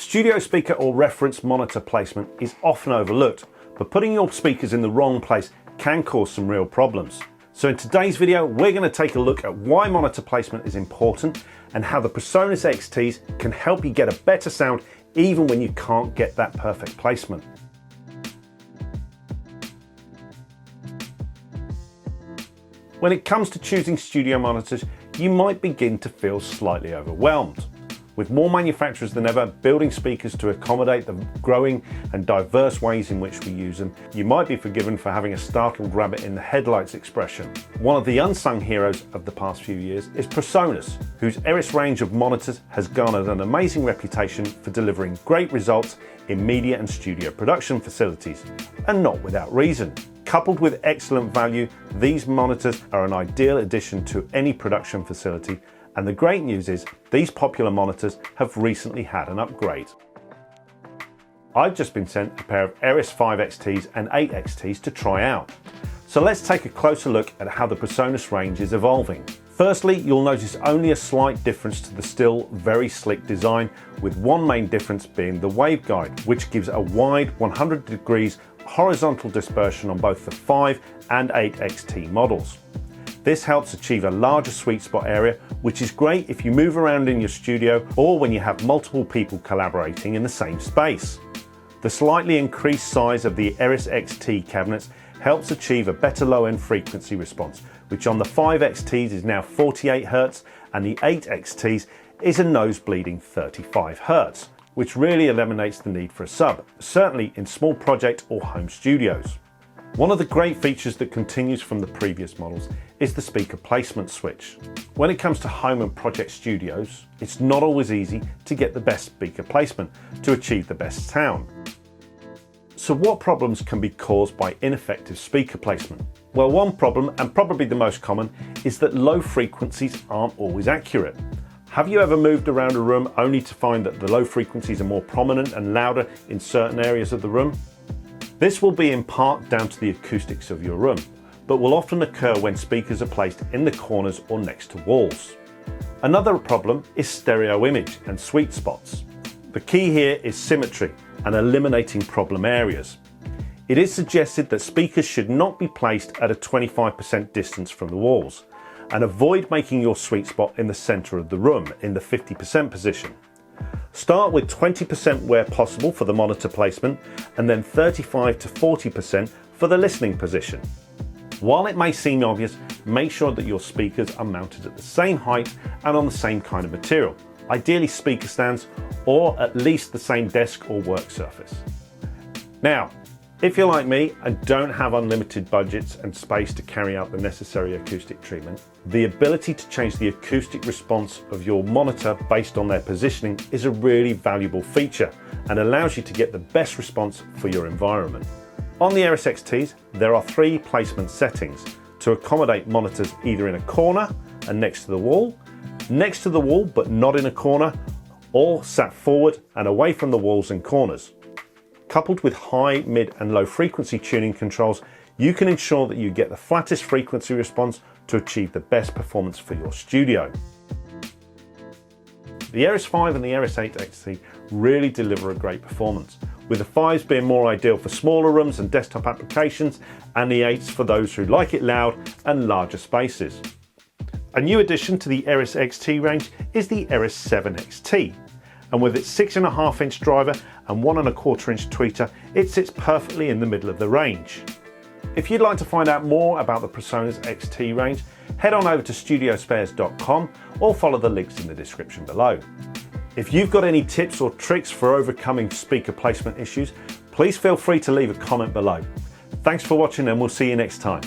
Studio speaker or reference monitor placement is often overlooked, but putting your speakers in the wrong place can cause some real problems. So in today's video, we're going to take a look at why monitor placement is important and how the Presonus XTs can help you get a better sound even when you can't get that perfect placement. When it comes to choosing studio monitors, you might begin to feel slightly overwhelmed. With more manufacturers than ever building speakers to accommodate the growing and diverse ways in which we use them, you might be forgiven for having a startled rabbit in the headlights expression. One of the unsung heroes of the past few years is Presonus, whose Eris range of monitors has garnered an amazing reputation for delivering great results in media and studio production facilities, and not without reason. Coupled with excellent value, these monitors are an ideal addition to any production facility, and the great news is these popular monitors have recently had an upgrade. I've just been sent a pair of Eris 5 XTs and 8 XTs to try out. So let's take a closer look at how the Presonus range is evolving. Firstly, you'll notice only a slight difference to the still very slick design, with one main difference being the waveguide, which gives a wide 100 degrees horizontal dispersion on both the 5 and 8 XT models. This helps achieve a larger sweet spot area, which is great if you move around in your studio or when you have multiple people collaborating in the same space. The slightly increased size of the Eris XT cabinets helps achieve a better low-end frequency response, which on the 5 XTs is now 48 Hz and the 8 XTs is a nose-bleeding 35 Hz, which really eliminates the need for a sub, certainly in small project or home studios. One of the great features that continues from the previous models is the speaker placement switch. When it comes to home and project studios, it's not always easy to get the best speaker placement to achieve the best sound. So what problems can be caused by ineffective speaker placement? Well, one problem, and probably the most common, is that low frequencies aren't always accurate. Have you ever moved around a room only to find that the low frequencies are more prominent and louder in certain areas of the room? This will be in part down to the acoustics of your room, but will often occur when speakers are placed in the corners or next to walls. Another problem is stereo image and sweet spots. The key here is symmetry and eliminating problem areas. It is suggested that speakers should not be placed at a 25% distance from the walls, and avoid making your sweet spot in the center of the room in the 50% position. Start with 20% where possible for the monitor placement, and then 35 to 40% for the listening position. While it may seem obvious, make sure that your speakers are mounted at the same height and on the same kind of material, ideally speaker stands, or at least the same desk or work surface. Now, if you're like me and don't have unlimited budgets and space to carry out the necessary acoustic treatment, the ability to change the acoustic response of your monitor based on their positioning is a really valuable feature and allows you to get the best response for your environment. On the Eris XTs, there are 3 placement settings to accommodate monitors either in a corner and next to the wall but not in a corner, or sat forward and away from the walls and corners. Coupled with high, mid and low frequency tuning controls, you can ensure that you get the flattest frequency response to achieve the best performance for your studio. The Eris 5 and the Eris 8 XT really deliver a great performance, with the 5s being more ideal for smaller rooms and desktop applications, and the 8s for those who like it loud and larger spaces. A new addition to the Eris XT range is the Eris 7 XT. And with its 6.5-inch driver and 1.25-inch tweeter, it sits perfectly in the middle of the range. If you'd like to find out more about the Presonus XT range, head on over to Studiospares.com or follow the links in the description below. If you've got any tips or tricks for overcoming speaker placement issues, please feel free to leave a comment below. Thanks for watching, and we'll see you next time.